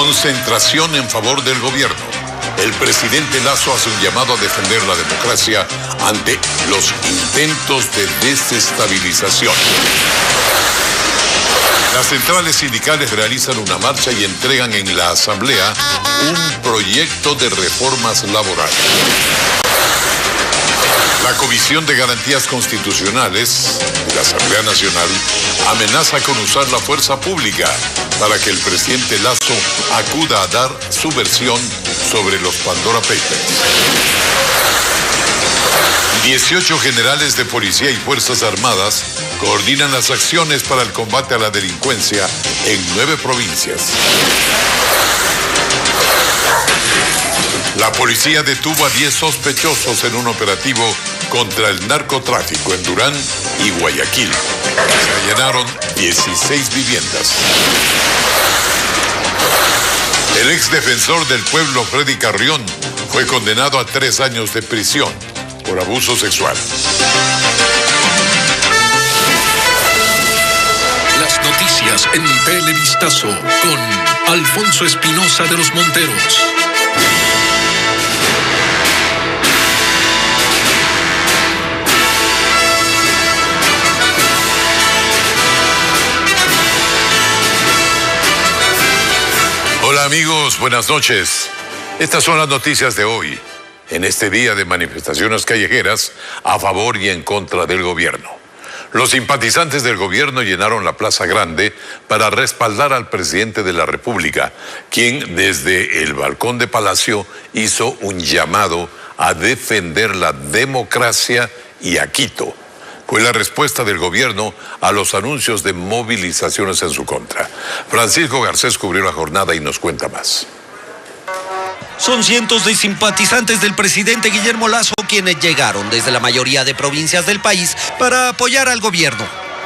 Concentración en favor del gobierno. El presidente Lasso hace un llamado a defender la democracia ante los intentos de desestabilización. Las centrales sindicales realizan una marcha y entregan en la Asamblea un proyecto de reformas laborales. La Comisión de Garantías Constitucionales de la Asamblea Nacional amenaza con usar la fuerza pública para que el presidente Lasso acuda a dar su versión sobre los Pandora Papers. 18 generales de policía y fuerzas armadas coordinan las acciones para el combate a la delincuencia en 9 provincias. La policía detuvo a 10 sospechosos en un operativo contra el narcotráfico en Durán y Guayaquil. Se allanaron 16 viviendas. El exdefensor del pueblo, Freddy Carrión, fue condenado a 3 años de prisión por abuso sexual. Las noticias en Televistazo con Alfonso Espinosa de los Monteros. Hola amigos, buenas noches. Estas son las noticias de hoy, en este día de manifestaciones callejeras a favor y en contra del gobierno. Los simpatizantes del gobierno llenaron la Plaza Grande para respaldar al presidente de la República, quien desde el balcón de Palacio hizo un llamado a defender la democracia y a Quito. Fue la respuesta del gobierno a los anuncios de movilizaciones en su contra. Francisco Garcés cubrió la jornada y nos cuenta más. Son cientos de simpatizantes del presidente Guillermo Lasso quienes llegaron desde la mayoría de provincias del país para apoyar al gobierno.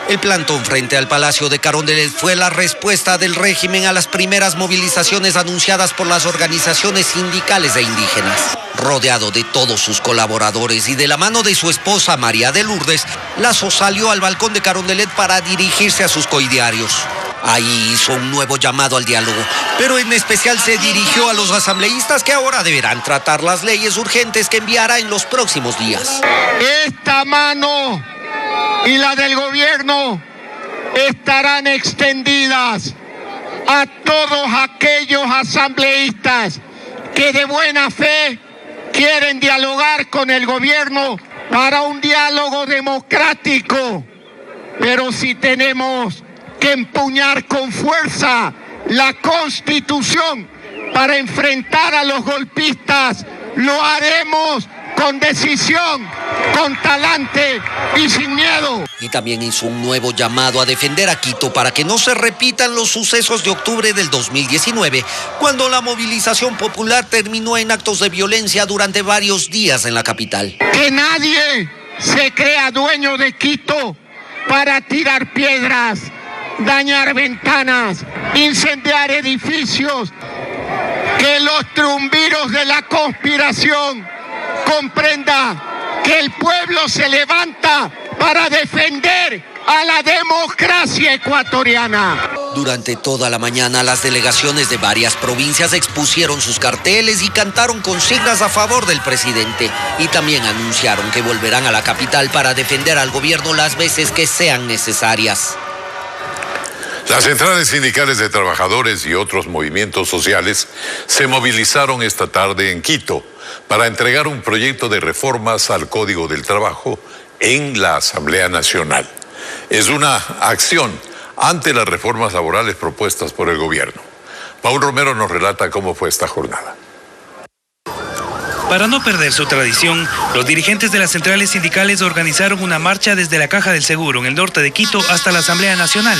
El plantón frente al Palacio de Carondelet fue la respuesta del régimen a las primeras movilizaciones anunciadas por las organizaciones sindicales e indígenas. Rodeado de todos sus colaboradores y de la mano de su esposa María de Lourdes, Lasso salió al balcón de Carondelet para dirigirse a sus coidiarios. Ahí hizo un nuevo llamado al diálogo, pero en especial se dirigió a los asambleístas que ahora deberán tratar las leyes urgentes que enviará en los próximos días. Esta mano y la del gobierno estarán extendidas a todos aquellos asambleístas que de buena fe quieren dialogar con el gobierno para un diálogo democrático. Pero si tenemos que empuñar con fuerza la Constitución para enfrentar a los golpistas, lo haremos con decisión, con talante y sin miedo. Y también hizo un nuevo llamado a defender a Quito para que no se repitan los sucesos de octubre del 2019, cuando la movilización popular terminó en actos de violencia durante varios días en la capital. Que nadie se crea dueño de Quito para tirar piedras, dañar ventanas, incendiar edificios. Que los triunviros de la conspiración comprenda que el pueblo se levanta para defender a la democracia ecuatoriana. Durante toda la mañana, las delegaciones de varias provincias expusieron sus carteles y cantaron consignas a favor del presidente. Y también anunciaron que volverán a la capital para defender al gobierno las veces que sean necesarias. Las centrales sindicales de trabajadores y otros movimientos sociales se movilizaron esta tarde en Quito para entregar un proyecto de reformas al Código del Trabajo en la Asamblea Nacional. Es una acción ante las reformas laborales propuestas por el gobierno. Paul Romero nos relata cómo fue esta jornada. Para no perder su tradición, los dirigentes de las centrales sindicales organizaron una marcha desde la Caja del Seguro en el norte de Quito hasta la Asamblea Nacional.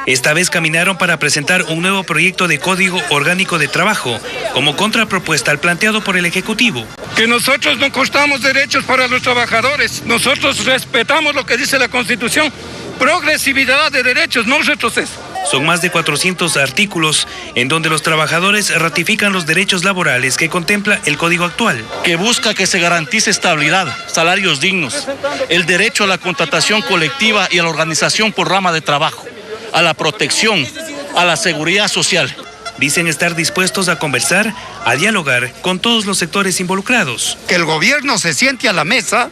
Esta vez caminaron para presentar un nuevo proyecto de Código Orgánico de Trabajo, como contrapropuesta al planteado por el Ejecutivo. Que nosotros no costamos derechos para los trabajadores, nosotros respetamos lo que dice la Constitución, progresividad de derechos, no retroceso. Son más de 400 artículos en donde los trabajadores ratifican los derechos laborales que contempla el Código actual. Que busca que se garantice estabilidad, salarios dignos, el derecho a la contratación colectiva y a la organización por rama de trabajo, a la protección, a la seguridad social. Dicen estar dispuestos a conversar, a dialogar con todos los sectores involucrados. Que el gobierno se siente a la mesa,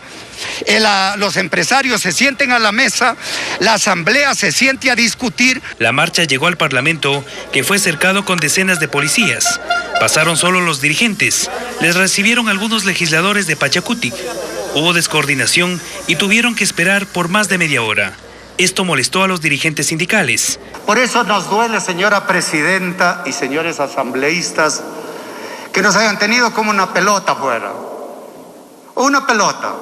los empresarios se sienten a la mesa, la asamblea se siente a discutir. La marcha llegó al Parlamento, que fue cercado con decenas de policías. Pasaron solo los dirigentes. Les recibieron algunos legisladores de Pachacutic. Hubo descoordinación y tuvieron que esperar por más de media hora. Esto molestó a los dirigentes sindicales. Por eso nos duele, señora presidenta y señores asambleístas, que nos hayan tenido como una pelota afuera. Una pelota.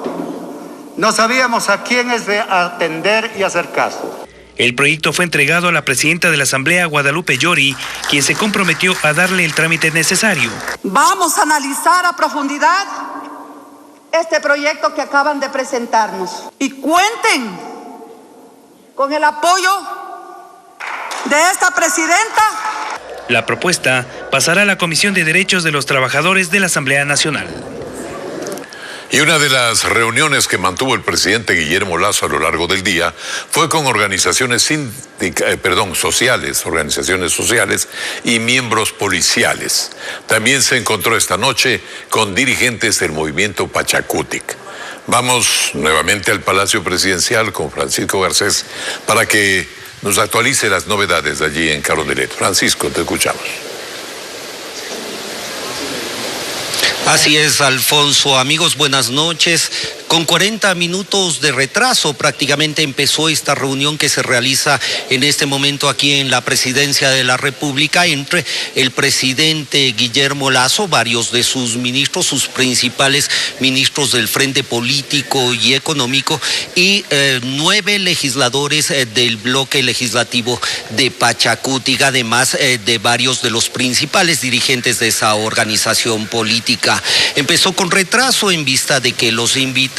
No sabíamos a quién es de atender y hacer caso. El proyecto fue entregado a la presidenta de la Asamblea, Guadalupe Llori, quien se comprometió a darle el trámite necesario. Vamos a analizar a profundidad este proyecto que acaban de presentarnos y cuenten con el apoyo de esta presidenta. La propuesta pasará a la Comisión de Derechos de los Trabajadores de la Asamblea Nacional. Y una de las reuniones que mantuvo el presidente Guillermo Lasso a lo largo del día fue con organizaciones sociales y miembros policiales. También se encontró esta noche con dirigentes del movimiento Pachacutic. Vamos nuevamente al Palacio Presidencial con Francisco Garcés para que nos actualice las novedades de allí en Carondelet. Francisco, te escuchamos. Así es, Alfonso. Amigos, buenas noches. Con 40 minutos de retraso prácticamente empezó esta reunión que se realiza en este momento aquí en la Presidencia de la República entre el presidente Guillermo Lasso, varios de sus ministros, sus principales ministros del Frente Político y Económico y 9 legisladores del bloque legislativo de Pachacutic, además de varios de los principales dirigentes de esa organización política. Empezó con retraso en vista de que los invitados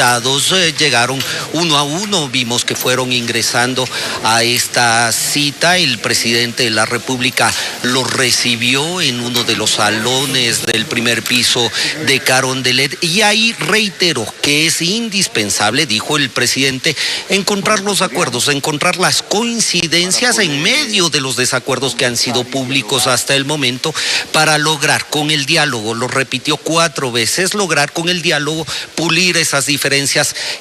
llegaron uno a uno, vimos que fueron ingresando a esta cita. El presidente de la República los recibió en uno de los salones del primer piso de Carondelet y ahí reiteró que es indispensable, dijo el presidente, encontrar los acuerdos, encontrar las coincidencias en medio de los desacuerdos que han sido públicos hasta el momento para lograr con el diálogo, lo repitió 4 veces, lograr con el diálogo pulir esas diferencias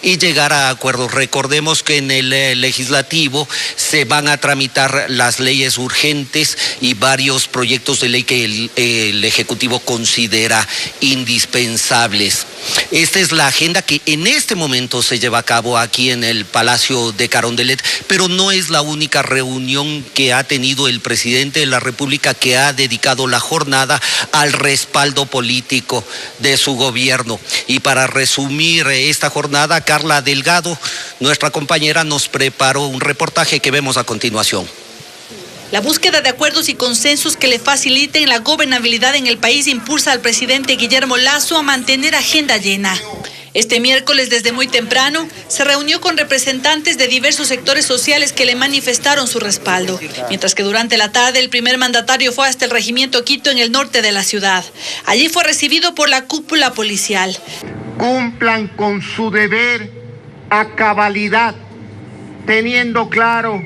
y llegar a acuerdos. Recordemos que en el legislativo se van a tramitar las leyes urgentes y varios proyectos de ley que el Ejecutivo considera indispensables. Esta es la agenda que en este momento se lleva a cabo aquí en el Palacio de Carondelet, pero no es la única reunión que ha tenido el presidente de la República, que ha dedicado la jornada al respaldo político de su gobierno. Y para resumir esta jornada, Carla Delgado, nuestra compañera, nos preparó un reportaje que vemos a continuación. La búsqueda de acuerdos y consensos que le faciliten la gobernabilidad en el país impulsa al presidente Guillermo Lasso a mantener agenda llena. Este miércoles, desde muy temprano, se reunió con representantes de diversos sectores sociales que le manifestaron su respaldo, mientras que durante la tarde el primer mandatario fue hasta el regimiento Quito en el norte de la ciudad. Allí fue recibido por la cúpula policial. Cumplan con su deber a cabalidad, teniendo claro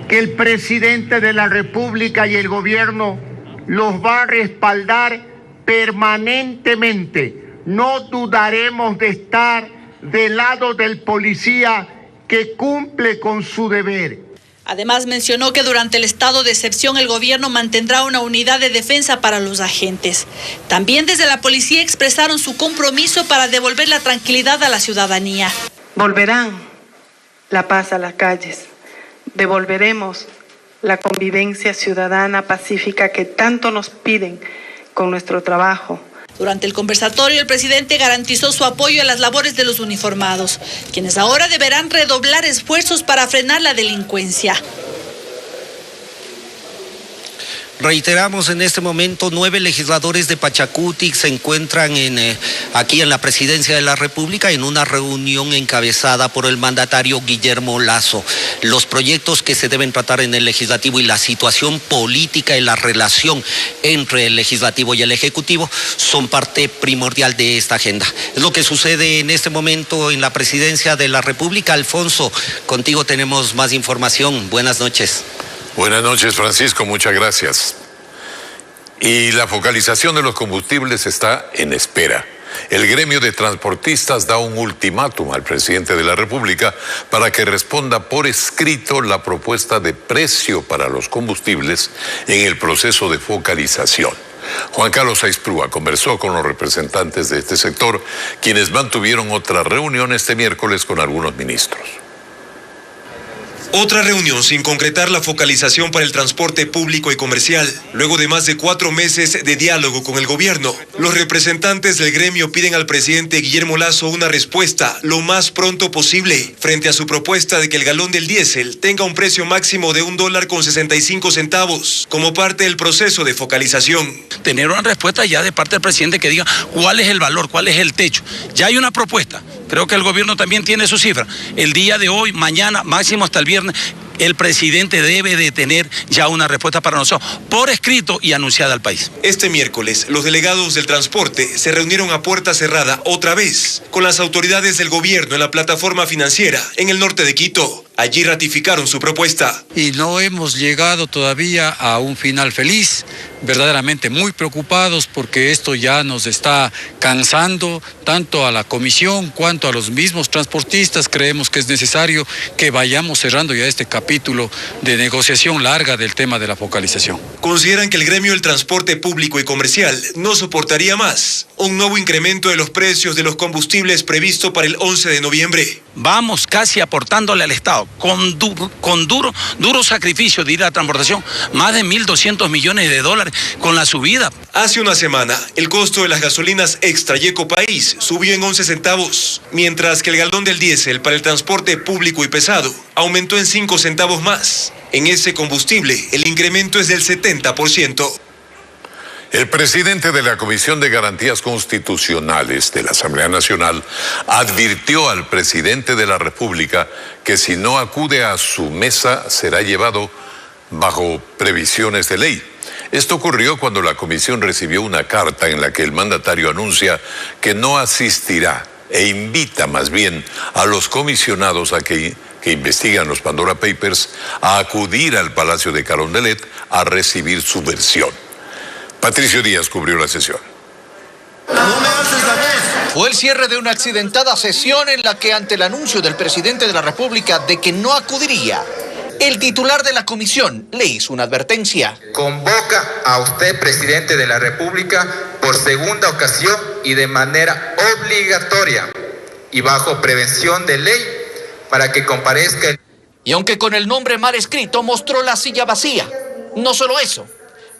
que el presidente de la República y el gobierno los va a respaldar permanentemente. No dudaremos de estar del lado del policía que cumple con su deber. Además, mencionó que durante el estado de excepción el gobierno mantendrá una unidad de defensa para los agentes. También desde la policía expresaron su compromiso para devolver la tranquilidad a la ciudadanía. Volverán la paz a las calles. Devolveremos la convivencia ciudadana pacífica que tanto nos piden con nuestro trabajo. Durante el conversatorio, el presidente garantizó su apoyo a las labores de los uniformados, quienes ahora deberán redoblar esfuerzos para frenar la delincuencia. Reiteramos, en este momento 9 legisladores de Pachacutic se encuentran aquí en la Presidencia de la República en una reunión encabezada por el mandatario Guillermo Lasso. Los proyectos que se deben tratar en el Legislativo y la situación política y la relación entre el Legislativo y el Ejecutivo son parte primordial de esta agenda. Es lo que sucede en este momento en la Presidencia de la República. Alfonso, contigo tenemos más información. Buenas noches. Buenas noches, Francisco, muchas gracias. Y la focalización de los combustibles está en espera. El gremio de transportistas da un ultimátum al presidente de la República para que responda por escrito la propuesta de precio para los combustibles en el proceso de focalización. Juan Carlos Aizprúa conversó con los representantes de este sector, quienes mantuvieron otra reunión este miércoles con algunos ministros. Otra reunión sin concretar la focalización para el transporte público y comercial. Luego de más de 4 meses de diálogo con el gobierno, los representantes del gremio piden al presidente Guillermo Lasso una respuesta lo más pronto posible frente a su propuesta de que el galón del diésel tenga un precio máximo de $1.65 como parte del proceso de focalización. Tener una respuesta ya de parte del presidente que diga cuál es el valor, cuál es el techo. Ya hay una propuesta. Creo que el gobierno también tiene su cifra. El día de hoy, mañana, máximo hasta el viernes, el presidente debe de tener ya una respuesta para nosotros, por escrito y anunciada al país. Este miércoles, los delegados del transporte se reunieron a puerta cerrada otra vez con las autoridades del gobierno en la plataforma financiera en el norte de Quito. Allí ratificaron su propuesta. Y no hemos llegado todavía a un final feliz, verdaderamente muy preocupados porque esto ya nos está cansando tanto a la comisión cuanto a los mismos transportistas. Creemos que es necesario que vayamos cerrando ya este capítulo de negociación larga del tema de la focalización. Consideran que el gremio del transporte público y comercial no soportaría más un nuevo incremento de los precios de los combustibles previsto para el 11 de noviembre. Vamos casi aportándole al Estado, con duro sacrificio de ir a la transportación, más de $1.200 millones con la subida. Hace una semana, el costo de las gasolinas extra y Ecopaís subió en 11 centavos, mientras que el galón del diésel para el transporte público y pesado aumentó en 5 centavos más. En ese combustible, el incremento es del 70%. El presidente de la Comisión de Garantías Constitucionales de la Asamblea Nacional advirtió al presidente de la República que si no acude a su mesa será llevado bajo previsiones de ley. Esto ocurrió cuando la comisión recibió una carta en la que el mandatario anuncia que no asistirá e invita más bien a los comisionados que investigan los Pandora Papers a acudir al Palacio de Carondelet a recibir su versión. Patricio Díaz cubrió la sesión. Fue el cierre de una accidentada sesión en la que, ante el anuncio del presidente de la República de que no acudiría, el titular de la comisión le hizo una advertencia. Convoca a usted, presidente de la República, por segunda ocasión y de manera obligatoria y bajo prevención de ley para que comparezca. Y aunque con el nombre mal escrito, mostró la silla vacía. No solo eso.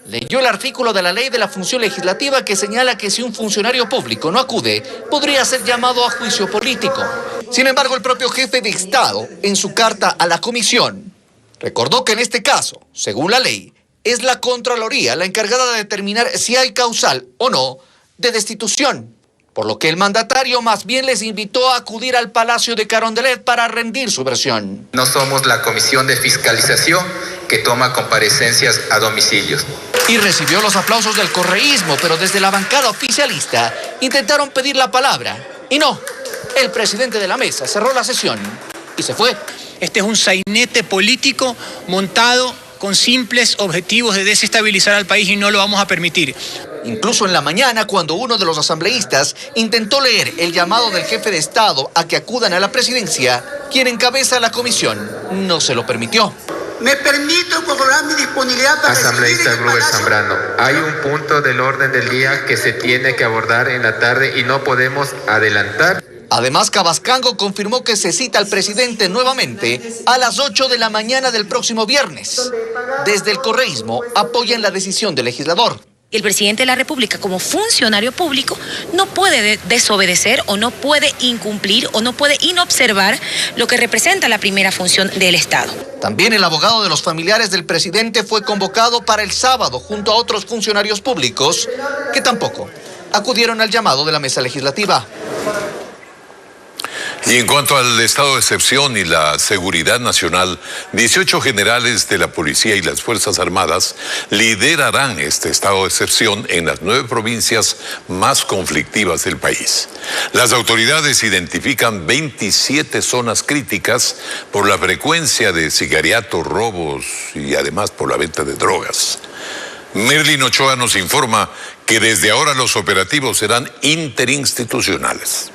Leyó el artículo de la Ley de la Función Legislativa que señala que si un funcionario público no acude, podría ser llamado a juicio político. Sin embargo, el propio jefe de Estado, en su carta a la comisión, recordó que en este caso, según la ley, es la Contraloría la encargada de determinar si hay causal o no de destitución, por lo que el mandatario más bien les invitó a acudir al Palacio de Carondelet para rendir su versión. No somos la comisión de fiscalización que toma comparecencias a domicilios. Y recibió los aplausos del correísmo, pero desde la bancada oficialista intentaron pedir la palabra. Y no, el presidente de la mesa cerró la sesión y se fue. Este es un sainete político montado con simples objetivos de desestabilizar al país y no lo vamos a permitir. Incluso en la mañana, cuando uno de los asambleístas intentó leer el llamado del jefe de Estado a que acudan a la presidencia, quien encabeza la comisión no se lo permitió. Me permito cobrar mi disponibilidad para asambleísta Gruber Zambrano, hay un punto del orden del día que se tiene que abordar en la tarde y no podemos adelantar. Además, Cabascango confirmó que se cita al presidente nuevamente a las 8 de la mañana del próximo viernes. Desde el correísmo apoyan la decisión del legislador. El presidente de la República, como funcionario público, no puede desobedecer o no puede incumplir o no puede inobservar lo que representa la primera función del Estado. También el abogado de los familiares del presidente fue convocado para el sábado junto a otros funcionarios públicos que tampoco acudieron al llamado de la mesa legislativa. Y en cuanto al estado de excepción y la seguridad nacional, 18 generales de la policía y las Fuerzas Armadas liderarán este estado de excepción en las 9 provincias más conflictivas del país. Las autoridades identifican 27 zonas críticas por la frecuencia de sicariato, robos y además por la venta de drogas. Merlin Ochoa nos informa que desde ahora los operativos serán interinstitucionales.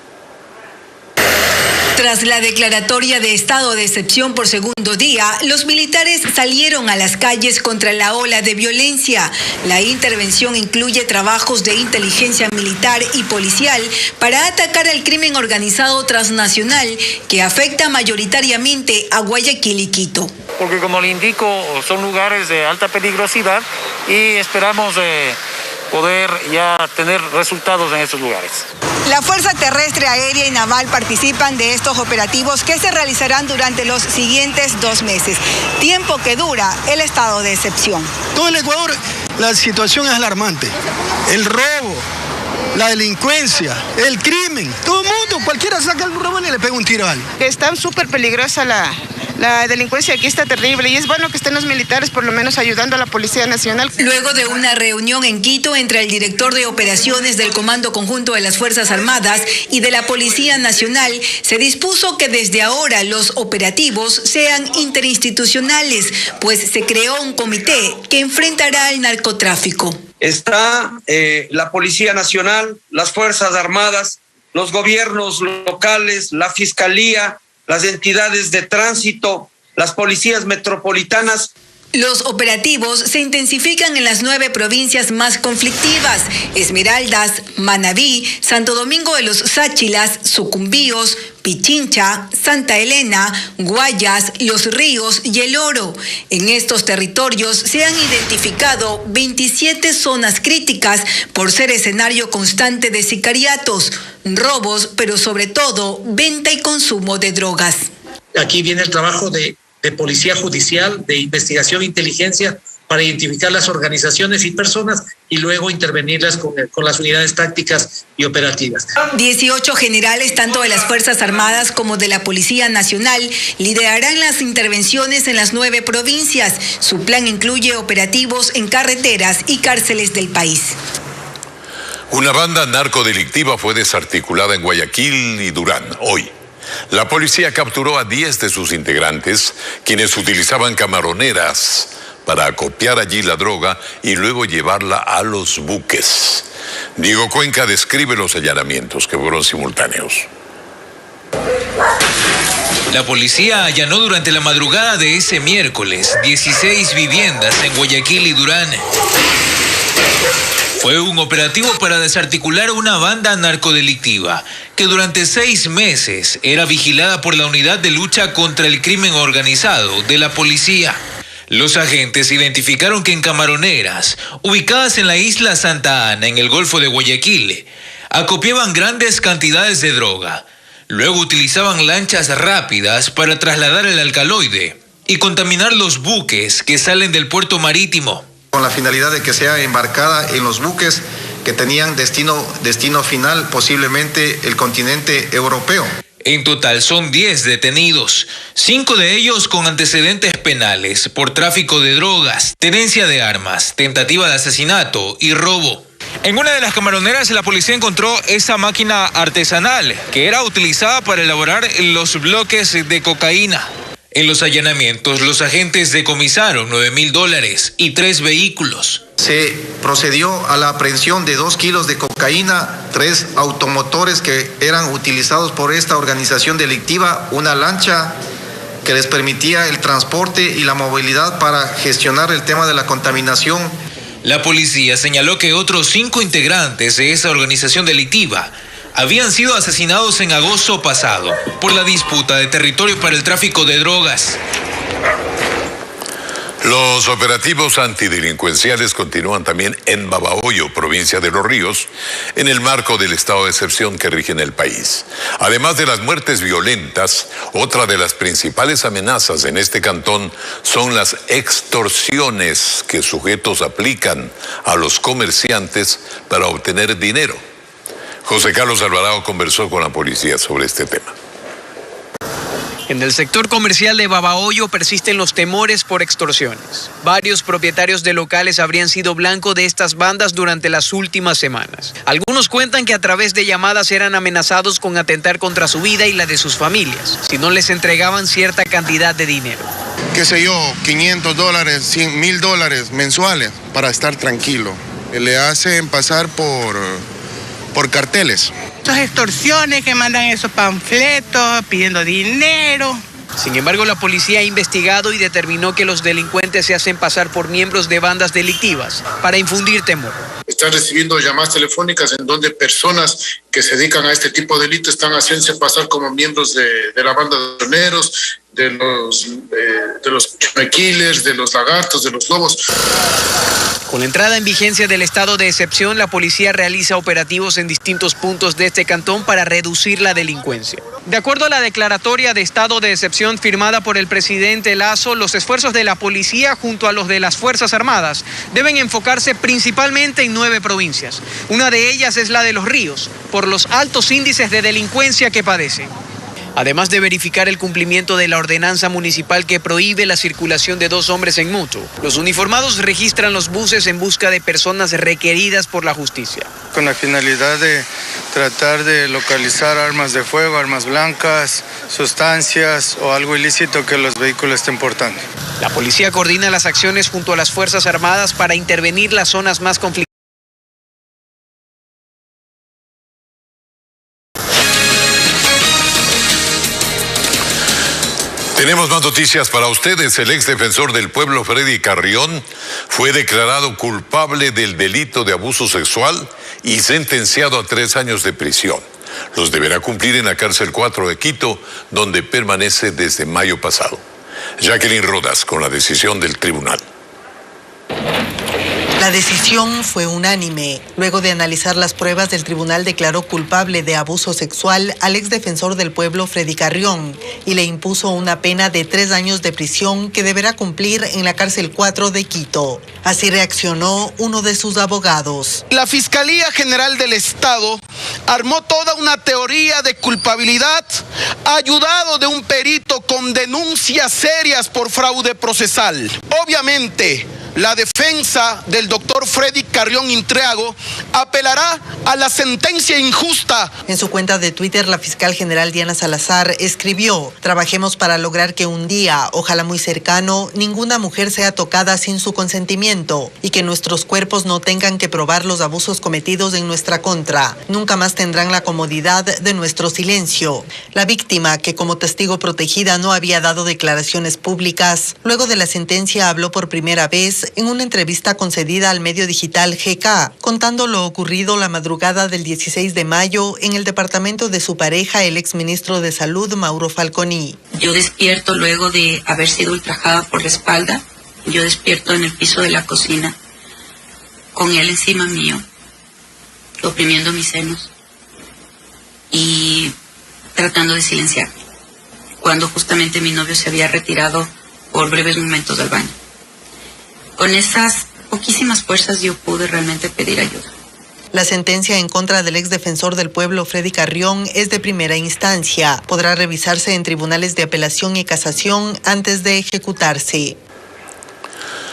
Tras la declaratoria de estado de excepción por segundo día, los militares salieron a las calles contra la ola de violencia. La intervención incluye trabajos de inteligencia militar y policial para atacar al crimen organizado transnacional que afecta mayoritariamente a Guayaquil y Quito. Porque como le indico, son lugares de alta peligrosidad y esperamos poder ya tener resultados en estos lugares. La Fuerza Terrestre, Aérea y Naval participan de estos operativos que se realizarán durante los siguientes 2 meses, tiempo que dura el estado de excepción. Todo el Ecuador, la situación es alarmante. El robo, la delincuencia, el crimen, todo el mundo, cualquiera saca el robo y le pega un tiro a alguien. Está súper peligrosa la delincuencia aquí, está terrible y es bueno que estén los militares por lo menos ayudando a la Policía Nacional. Luego de una reunión en Quito entre el director de operaciones del Comando Conjunto de las Fuerzas Armadas y de la Policía Nacional, se dispuso que desde ahora los operativos sean interinstitucionales, pues se creó un comité que enfrentará al narcotráfico. Está la Policía Nacional, las Fuerzas Armadas, los gobiernos locales, la Fiscalía, las entidades de tránsito, las policías metropolitanas. Los operativos se intensifican en las 9 provincias más conflictivas: Esmeraldas, Manabí, Santo Domingo de los Sáchilas, Sucumbíos, Pichincha, Santa Elena, Guayas, Los Ríos y El Oro. En estos territorios se han identificado 27 zonas críticas por ser escenario constante de sicariatos, robos, pero sobre todo venta y consumo de drogas. Aquí viene el trabajo de policía judicial, de investigación e inteligencia para identificar las organizaciones y personas y luego intervenirlas con las unidades tácticas y operativas. 18 generales, tanto de las Fuerzas Armadas como de la Policía Nacional, liderarán las intervenciones en las 9 provincias. Su plan incluye operativos en carreteras y cárceles del país. Una banda narcodelictiva fue desarticulada en Guayaquil y Durán hoy. La policía capturó a 10 de sus integrantes, quienes utilizaban camaroneras para acopiar allí la droga y luego llevarla a los buques. Diego Cuenca describe los allanamientos que fueron simultáneos. La policía allanó durante la madrugada de ese miércoles 16 viviendas en Guayaquil y Durán. Fue un operativo para desarticular una banda narcodelictiva que durante 6 meses era vigilada por la Unidad de Lucha contra el Crimen Organizado de la policía. Los agentes identificaron que en camaroneras, ubicadas en la isla Santa Ana, en el Golfo de Guayaquil, acopiaban grandes cantidades de droga. Luego utilizaban lanchas rápidas para trasladar el alcaloide y contaminar los buques que salen del puerto marítimo, con la finalidad de que sea embarcada en los buques que tenían destino final, posiblemente el continente europeo. En total son 10 detenidos, 5 de ellos con antecedentes penales por tráfico de drogas, tenencia de armas, tentativa de asesinato y robo. En una de las camaroneras la policía encontró esa máquina artesanal que era utilizada para elaborar los bloques de cocaína. En los allanamientos, los agentes decomisaron $9,000 y 3 vehículos. Se procedió a la aprehensión de 2 kilos de cocaína, 3 automotores que eran utilizados por esta organización delictiva, una lancha que les permitía el transporte y la movilidad para gestionar el tema de la contaminación. La policía señaló que otros 5 integrantes de esa organización delictiva habían sido asesinados en agosto pasado por la disputa de territorio para el tráfico de drogas. Los operativos antidelincuenciales continúan también en Babahoyo, provincia de Los Ríos, en el marco del estado de excepción que rige en el país. Además de las muertes violentas, otra de las principales amenazas en este cantón son las extorsiones que sujetos aplican a los comerciantes para obtener dinero. José Carlos Alvarado conversó con la policía sobre este tema. En el sector comercial de Babahoyo persisten los temores por extorsiones. Varios propietarios de locales habrían sido blanco de estas bandas durante las últimas semanas. Algunos cuentan que a través de llamadas eran amenazados con atentar contra su vida y la de sus familias, si no les entregaban cierta cantidad de dinero. Qué sé yo, $500, $100,000 mensuales para estar tranquilo. Le hacen pasar por carteles. Esas extorsiones que mandan esos panfletos pidiendo dinero. Sin embargo, la policía ha investigado y determinó que los delincuentes se hacen pasar por miembros de bandas delictivas para infundir temor. Están recibiendo llamadas telefónicas en donde personas que se dedican a este tipo de delitos están haciéndose pasar como miembros de la banda de droneros, de los killers, de los lagartos, de los lobos. Con la entrada en vigencia del estado de excepción, la policía realiza operativos en distintos puntos de este cantón para reducir la delincuencia. De acuerdo a la declaratoria de estado de excepción firmada por el presidente Lasso, los esfuerzos de la policía junto a los de las Fuerzas Armadas deben enfocarse principalmente en 9 provincias. Una de ellas es la de Los Ríos, por los altos índices de delincuencia que padecen. Además de verificar el cumplimiento de la ordenanza municipal que prohíbe la circulación de 2 hombres en moto, los uniformados registran los buses en busca de personas requeridas por la justicia. Con la finalidad de tratar de localizar armas de fuego, armas blancas, sustancias o algo ilícito que los vehículos estén portando. La policía coordina las acciones junto a las Fuerzas Armadas para intervenir las zonas más conflictivas. Tenemos más noticias para ustedes. El exdefensor del pueblo, Freddy Carrión, fue declarado culpable del delito de abuso sexual y sentenciado a 3 años de prisión. Los deberá cumplir en la cárcel 4 de Quito, donde permanece desde mayo pasado. Jacqueline Rodas con la decisión del tribunal. La decisión fue unánime. Luego de analizar las pruebas, el tribunal declaró culpable de abuso sexual al exdefensor del pueblo, Freddy Carrión, y le impuso una pena de 3 años de prisión que deberá cumplir en la cárcel 4 de Quito. Así reaccionó uno de sus abogados. La Fiscalía General del Estado armó toda una teoría de culpabilidad, ayudado de un perito con denuncias serias por fraude procesal. Obviamente, la defensa del doctor Freddy Carrión Intriago apelará a la sentencia injusta. En su cuenta de Twitter, la fiscal general Diana Salazar escribió: trabajemos para lograr que un día, ojalá muy cercano, ninguna mujer sea tocada sin su consentimiento y que nuestros cuerpos no tengan que probar los abusos cometidos en nuestra contra. Nunca más tendrán la comodidad de nuestro silencio. La víctima, que como testigo protegida no había dado declaraciones públicas, luego de la sentencia habló por primera vez en una entrevista concedida al medio digital GK, contando lo ocurrido la madrugada del 16 de mayo en el departamento de su pareja, el exministro de Salud, Mauro Falconi. Yo despierto luego de haber sido ultrajada por la espalda. Yo despierto en el piso de la cocina, con él encima mío, oprimiendo mis senos y tratando de silenciar, cuando justamente mi novio se había retirado por breves momentos del baño. Con esas poquísimas fuerzas yo pude realmente pedir ayuda. La sentencia en contra del exdefensor del pueblo, Freddy Carrión, es de primera instancia. Podrá revisarse en tribunales de apelación y casación antes de ejecutarse.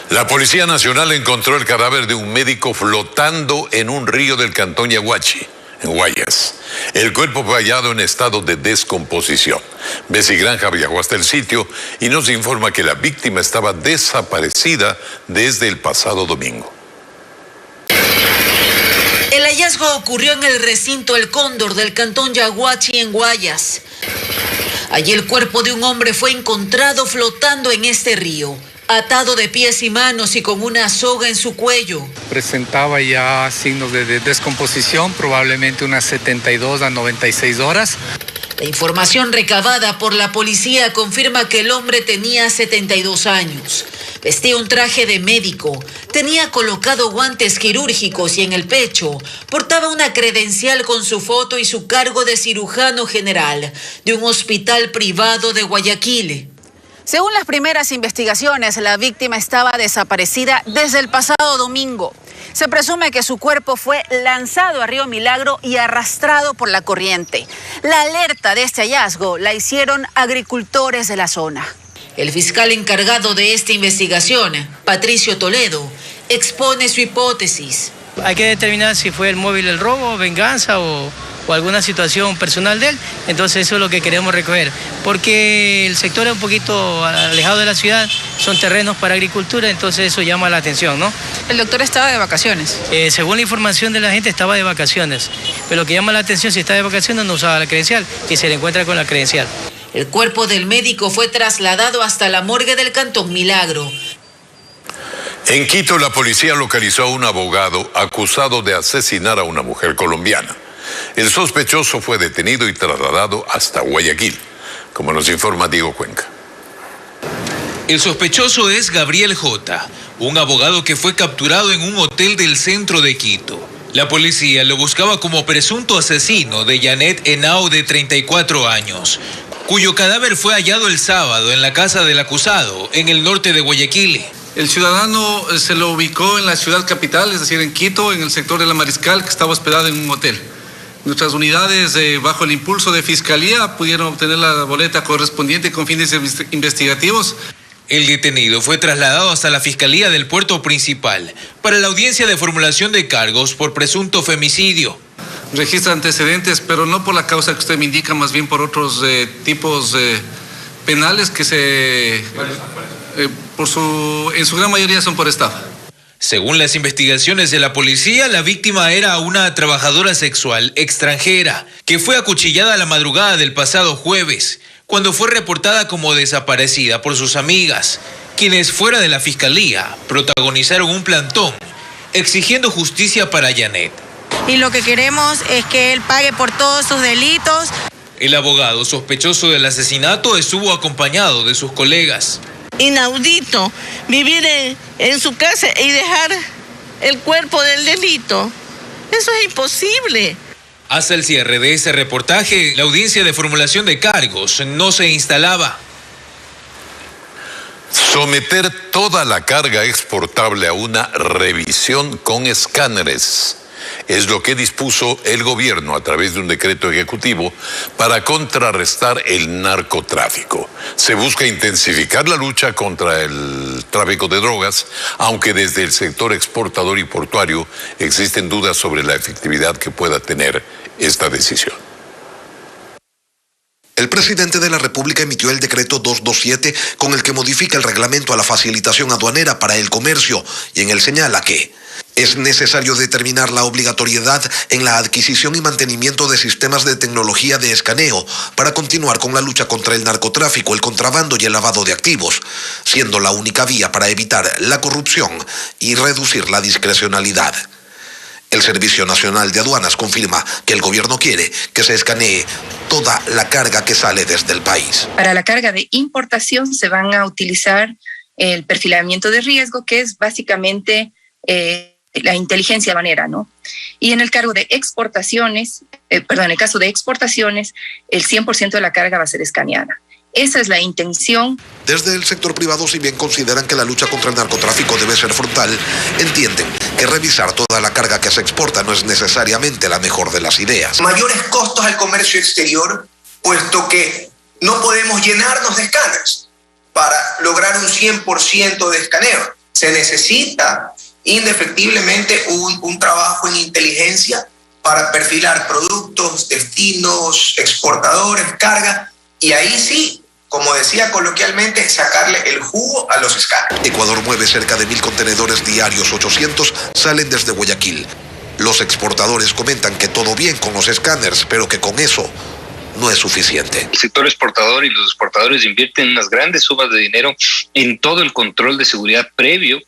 La Policía Nacional encontró el cadáver de un médico flotando en un río del cantón Yaguachi, en Guayas. El cuerpo fue hallado en estado de descomposición. Bessie Granja viajó hasta el sitio y nos informa que la víctima estaba desaparecida desde el pasado domingo. El hallazgo ocurrió en el recinto El Cóndor del cantón Yaguachi, en Guayas. Allí el cuerpo de un hombre fue encontrado flotando en este río, atado de pies y manos y con una soga en su cuello. Presentaba ya signos de descomposición, probablemente unas 72 a 96 horas. La información recabada por la policía confirma que el hombre tenía 72 años. Vestía un traje de médico, tenía colocado guantes quirúrgicos y en el pecho portaba una credencial con su foto y su cargo de cirujano general de un hospital privado de Guayaquil. Según las primeras investigaciones, la víctima estaba desaparecida desde el pasado domingo. Se presume que su cuerpo fue lanzado a Río Milagro y arrastrado por la corriente. La alerta de este hallazgo la hicieron agricultores de la zona. El fiscal encargado de esta investigación, Patricio Toledo, expone su hipótesis. Hay que determinar si fue el móvil el robo, venganza o alguna situación personal de él. Entonces eso es lo que queremos recoger. Porque el sector es un poquito alejado de la ciudad, son terrenos para agricultura, entonces eso llama la atención, ¿no? El doctor estaba de vacaciones. Según la información de la gente, estaba de vacaciones. Pero lo que llama la atención, si está de vacaciones, no usaba la credencial y se le encuentra con la credencial. El cuerpo del médico fue trasladado hasta la morgue del Cantón Milagro. En Quito, la policía localizó a un abogado acusado de asesinar a una mujer colombiana. El sospechoso fue detenido y trasladado hasta Guayaquil, como nos informa Diego Cuenca. El sospechoso es Gabriel J., un abogado que fue capturado en un hotel del centro de Quito. La policía lo buscaba como presunto asesino de Janet Henao, de 34 años, cuyo cadáver fue hallado el sábado en la casa del acusado, en el norte de Guayaquil. El ciudadano se lo ubicó en la ciudad capital, es decir, en Quito, en el sector de La Mariscal, que estaba hospedado en un hotel. Nuestras unidades, bajo el impulso de Fiscalía, pudieron obtener la boleta correspondiente con fines investigativos. El detenido fue trasladado hasta la Fiscalía del Puerto Principal para la audiencia de formulación de cargos por presunto femicidio. Registra antecedentes, pero no por la causa que usted me indica, más bien por otros tipos penales que en su gran mayoría son por estafa. Según las investigaciones de la policía, la víctima era una trabajadora sexual extranjera que fue acuchillada la madrugada del pasado jueves, cuando fue reportada como desaparecida por sus amigas, quienes fuera de la fiscalía protagonizaron un plantón exigiendo justicia para Janet. Y lo que queremos es que él pague por todos sus delitos. El abogado sospechoso del asesinato estuvo acompañado de sus colegas. Inaudito vivir en su casa y dejar el cuerpo del delito. Eso es imposible. Hasta el cierre de ese reportaje, la audiencia de formulación de cargos no se instalaba. Someter toda la carga exportable a una revisión con escáneres es lo que dispuso el gobierno a través de un decreto ejecutivo para contrarrestar el narcotráfico. Se busca intensificar la lucha contra el tráfico de drogas, aunque desde el sector exportador y portuario existen dudas sobre la efectividad que pueda tener esta decisión. El presidente de la República emitió el decreto 227 con el que modifica el reglamento a la facilitación aduanera para el comercio y en él señala que es necesario determinar la obligatoriedad en la adquisición y mantenimiento de sistemas de tecnología de escaneo para continuar con la lucha contra el narcotráfico, el contrabando y el lavado de activos, siendo la única vía para evitar la corrupción y reducir la discrecionalidad. El Servicio Nacional de Aduanas confirma que el gobierno quiere que se escanee toda la carga que sale desde el país. Para la carga de importación se van a utilizar el perfilamiento de riesgo, que es básicamente la inteligencia aduanera, ¿no? Y en el cargo de exportaciones, en el caso de exportaciones, el 100% de la carga va a ser escaneada. Esa es la intención. Desde el sector privado, si bien consideran que la lucha contra el narcotráfico debe ser frontal, entienden que revisar toda la carga que se exporta no es necesariamente la mejor de las ideas. Mayores costos al comercio exterior, puesto que no podemos llenarnos de escáneres para lograr un 100% de escaneo. Se necesita indefectiblemente un trabajo en inteligencia para perfilar productos, destinos, exportadores, carga, y ahí sí, como decía coloquialmente, sacarle el jugo a los escáneres. Ecuador mueve cerca de 1,000 contenedores diarios, 800 salen desde Guayaquil. Los exportadores comentan que todo bien con los escáneres, pero que con eso no es suficiente. El sector exportador y los exportadores invierten unas grandes sumas de dinero en todo el control de seguridad previo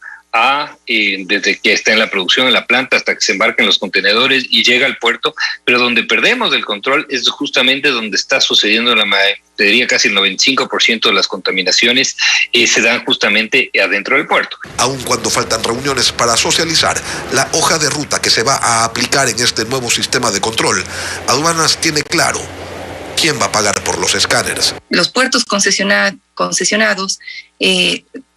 desde que está en la producción en la planta hasta que se embarcan los contenedores y llega al puerto, pero donde perdemos el control es justamente donde está sucediendo te diría casi el 95% de las contaminaciones se dan justamente adentro del puerto. Aun cuando faltan reuniones para socializar la hoja de ruta que se va a aplicar en este nuevo sistema de control, Aduanas tiene claro quién va a pagar por los escáneres. Los puertos concesionados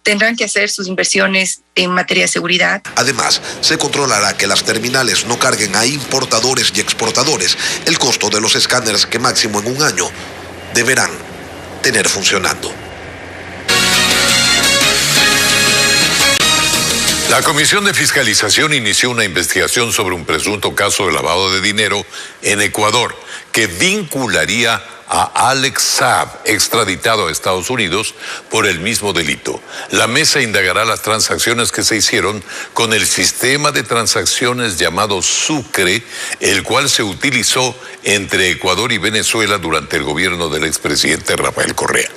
tendrán que hacer sus inversiones en materia de seguridad. Además, se controlará que las terminales no carguen a importadores y exportadores el costo de los escáneres que máximo en un año deberán tener funcionando. La Comisión de Fiscalización inició una investigación sobre un presunto caso de lavado de dinero en Ecuador que vincularía a Alex Saab, extraditado a Estados Unidos por el mismo delito. La mesa indagará las transacciones que se hicieron con el sistema de transacciones llamado Sucre, el cual se utilizó entre Ecuador y Venezuela durante el gobierno del expresidente Rafael Correa.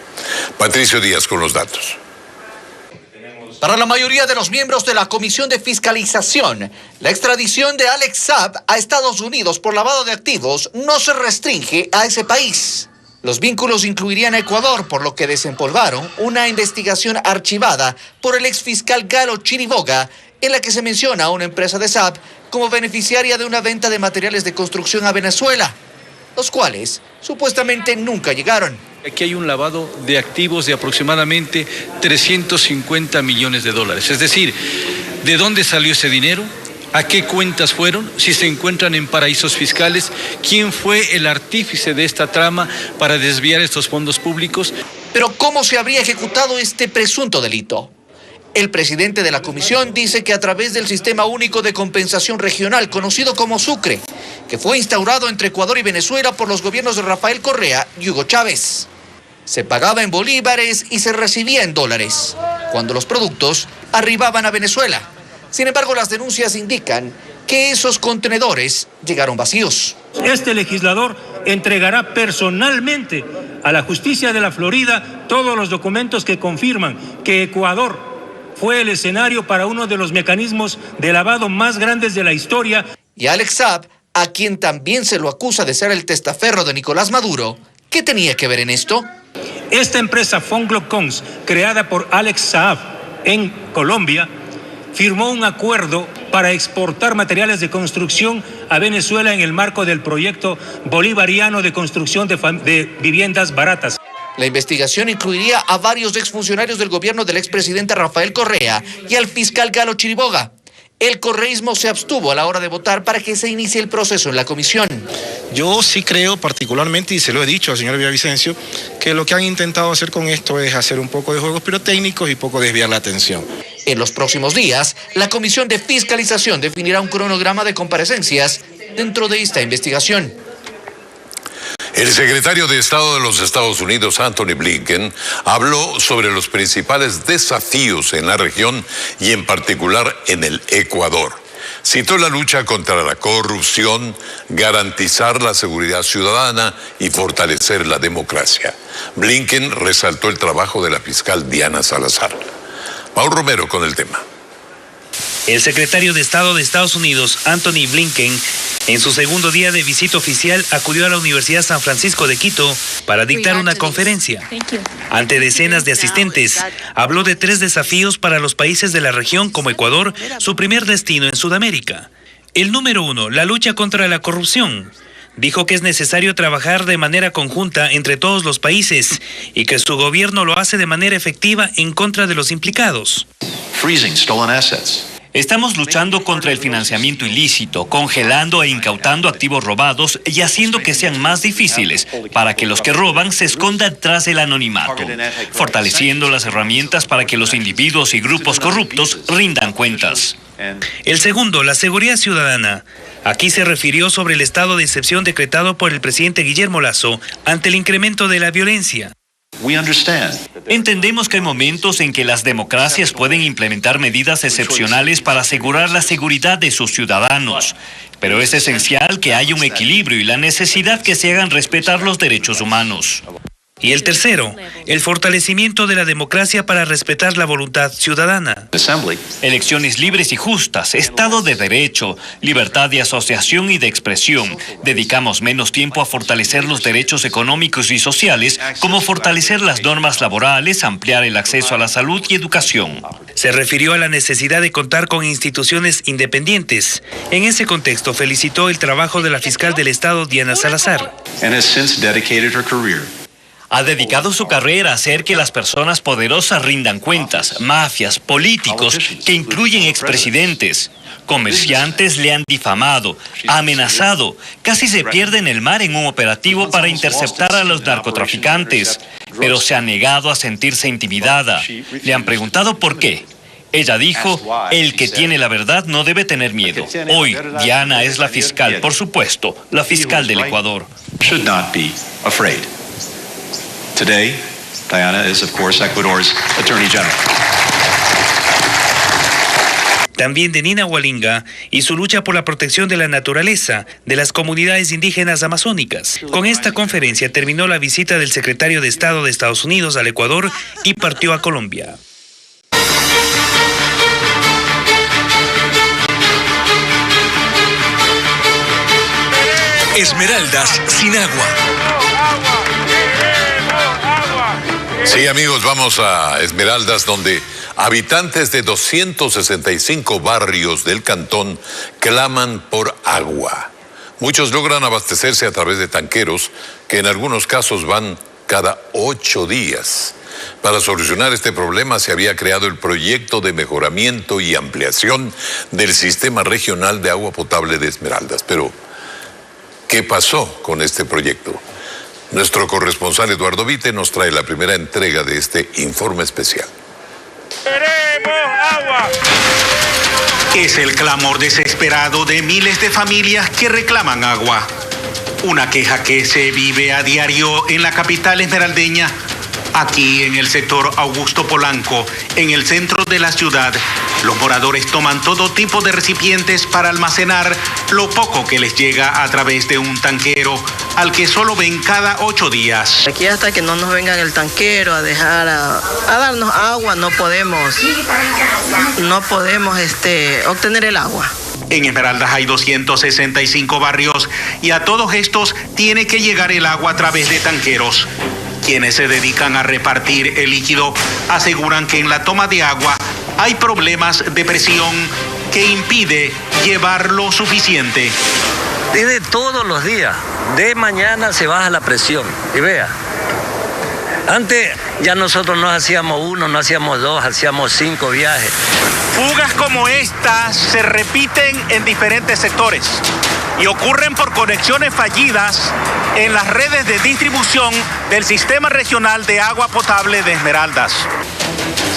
Patricio Díaz con los datos. Para la mayoría de los miembros de la Comisión de Fiscalización, la extradición de Alex Saab a Estados Unidos por lavado de activos no se restringe a ese país. Los vínculos incluirían a Ecuador, por lo que desempolvaron una investigación archivada por el exfiscal Galo Chiriboga, en la que se menciona a una empresa de Saab como beneficiaria de una venta de materiales de construcción a Venezuela, los cuales supuestamente nunca llegaron. Aquí hay un lavado de activos de aproximadamente 350 millones de dólares. Es decir, ¿de dónde salió ese dinero? ¿A qué cuentas fueron? Si se encuentran en paraísos fiscales, ¿quién fue el artífice de esta trama para desviar estos fondos públicos? Pero ¿cómo se habría ejecutado este presunto delito? El presidente de la comisión dice que a través del Sistema Único de Compensación Regional, conocido como Sucre, que fue instaurado entre Ecuador y Venezuela por los gobiernos de Rafael Correa y Hugo Chávez. Se pagaba en bolívares y se recibía en dólares, cuando los productos arribaban a Venezuela. Sin embargo, las denuncias indican que esos contenedores llegaron vacíos. Este legislador entregará personalmente a la justicia de la Florida todos los documentos que confirman que Ecuador fue el escenario para uno de los mecanismos de lavado más grandes de la historia. Y Alex Saab, a quien también se lo acusa de ser el testaferro de Nicolás Maduro, ¿qué tenía que ver en esto? Esta empresa Fonglocons, creada por Alex Saab en Colombia, firmó un acuerdo para exportar materiales de construcción a Venezuela en el marco del proyecto bolivariano de construcción de viviendas baratas. La investigación incluiría a varios exfuncionarios del gobierno del expresidente Rafael Correa y al fiscal Galo Chiriboga. El correísmo se abstuvo a la hora de votar para que se inicie el proceso en la comisión. Yo sí creo particularmente, y se lo he dicho al señor Villavicencio, que lo que han intentado hacer con esto es hacer un poco de juegos pirotécnicos y poco desviar la atención. En los próximos días, la Comisión de Fiscalización definirá un cronograma de comparecencias dentro de esta investigación. El secretario de Estado de los Estados Unidos, Anthony Blinken, habló sobre los principales desafíos en la región y en particular en el Ecuador. Citó la lucha contra la corrupción, garantizar la seguridad ciudadana y fortalecer la democracia. Blinken resaltó el trabajo de la fiscal Diana Salazar. Paul Romero con el tema. El secretario de Estado de Estados Unidos, Anthony Blinken, en su segundo día de visita oficial, acudió a la Universidad San Francisco de Quito para dictar una conferencia. Ante decenas de asistentes, habló de 3 desafíos para los países de la región como Ecuador, su primer destino en Sudamérica. El número 1, la lucha contra la corrupción. Dijo que es necesario trabajar de manera conjunta entre todos los países y que su gobierno lo hace de manera efectiva en contra de los implicados. Freezing stolen assets. Estamos luchando contra el financiamiento ilícito, congelando e incautando activos robados y haciendo que sean más difíciles para que los que roban se escondan tras el anonimato, fortaleciendo las herramientas para que los individuos y grupos corruptos rindan cuentas. El segundo, la seguridad ciudadana. Aquí se refirió sobre el estado de excepción decretado por el presidente Guillermo Lasso ante el incremento de la violencia. Entendemos que hay momentos en que las democracias pueden implementar medidas excepcionales para asegurar la seguridad de sus ciudadanos, pero es esencial que haya un equilibrio y la necesidad que se hagan respetar los derechos humanos. Y el tercero, el fortalecimiento de la democracia para respetar la voluntad ciudadana. Elecciones libres y justas, Estado de Derecho, libertad de asociación y de expresión. Dedicamos menos tiempo a fortalecer los derechos económicos y sociales, como fortalecer las normas laborales, ampliar el acceso a la salud y educación. Se refirió a la necesidad de contar con instituciones independientes. En ese contexto, felicitó el trabajo de la fiscal del Estado, Diana Salazar. Ha dedicado su carrera a hacer que las personas poderosas rindan cuentas, mafias, políticos, que incluyen expresidentes. Comerciantes le han difamado, amenazado, casi se pierde en el mar en un operativo para interceptar a los narcotraficantes, pero se ha negado a sentirse intimidada. Le han preguntado por qué. Ella dijo, el que tiene la verdad no debe tener miedo. Hoy, Diana es la fiscal, por supuesto, la fiscal del Ecuador. Should not be afraid. Today, Diana is, of course, Ecuador's Attorney General. También de Nina Hualinga y su lucha por la protección de la naturaleza de las comunidades indígenas amazónicas. Con esta conferencia terminó la visita del secretario de Estado de Estados Unidos al Ecuador y partió a Colombia. Esmeraldas sin agua. Sí, amigos, vamos a Esmeraldas, donde habitantes de 265 barrios del cantón claman por agua. Muchos logran abastecerse a través de tanqueros, que en algunos casos van cada 8 días. Para solucionar este problema se había creado el proyecto de mejoramiento y ampliación del Sistema Regional de Agua Potable de Esmeraldas. Pero, ¿qué pasó con este proyecto? Nuestro corresponsal Eduardo Vite nos trae la primera entrega de este informe especial. ¡Queremos agua! Es el clamor desesperado de miles de familias que reclaman agua. Una queja que se vive a diario en la capital esmeraldeña. Aquí en el sector Augusto Polanco, en el centro de la ciudad, los moradores toman todo tipo de recipientes para almacenar lo poco que les llega a través de un tanquero, al que solo ven cada 8 días. Aquí hasta que no nos vengan el tanquero a dejar a darnos agua, no podemos obtener el agua. En Esmeraldas hay 265 barrios y a todos estos tiene que llegar el agua a través de tanqueros. Quienes se dedican a repartir el líquido aseguran que en la toma de agua hay problemas de presión que impide llevar lo suficiente. Desde todos los días, de mañana se baja la presión. Y vea, antes ya nosotros no hacíamos 1, no hacíamos 2, hacíamos 5 viajes. Fugas como estas se repiten en diferentes sectores y ocurren por conexiones fallidas en las redes de distribución del Sistema Regional de Agua Potable de Esmeraldas.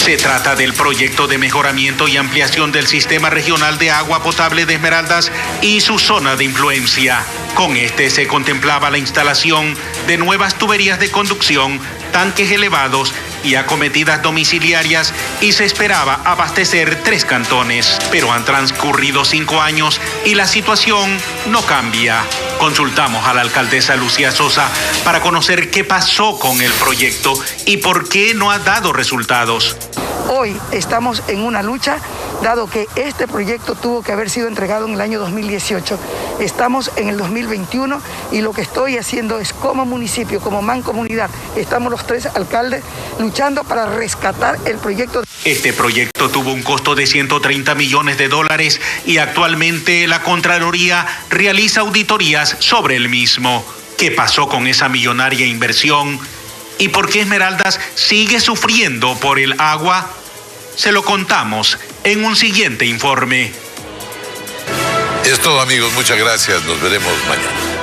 Se trata del proyecto de mejoramiento y ampliación del Sistema Regional de Agua Potable de Esmeraldas y su zona de influencia. Con este se contemplaba la instalación de nuevas tuberías de conducción, tanques elevados y acometidas domiciliarias, y se esperaba abastecer 3 cantones. Pero han transcurrido 5 años y la situación no cambia. Consultamos a la alcaldesa Lucía Sosa para conocer qué pasó con el proyecto y por qué no ha dado resultados. Hoy estamos en una lucha, dado que este proyecto tuvo que haber sido entregado en el año 2018. Estamos en el 2021 y lo que estoy haciendo es, como municipio, como mancomunidad, estamos los 3 alcaldes luchando para rescatar el proyecto. Este proyecto tuvo un costo de $130 millones y actualmente la Contraloría realiza auditorías sobre el mismo. ¿Qué pasó con esa millonaria inversión? ¿Y por qué Esmeraldas sigue sufriendo por el agua? Se lo contamos en un siguiente informe. Es todo, amigos. Muchas gracias. Nos veremos mañana.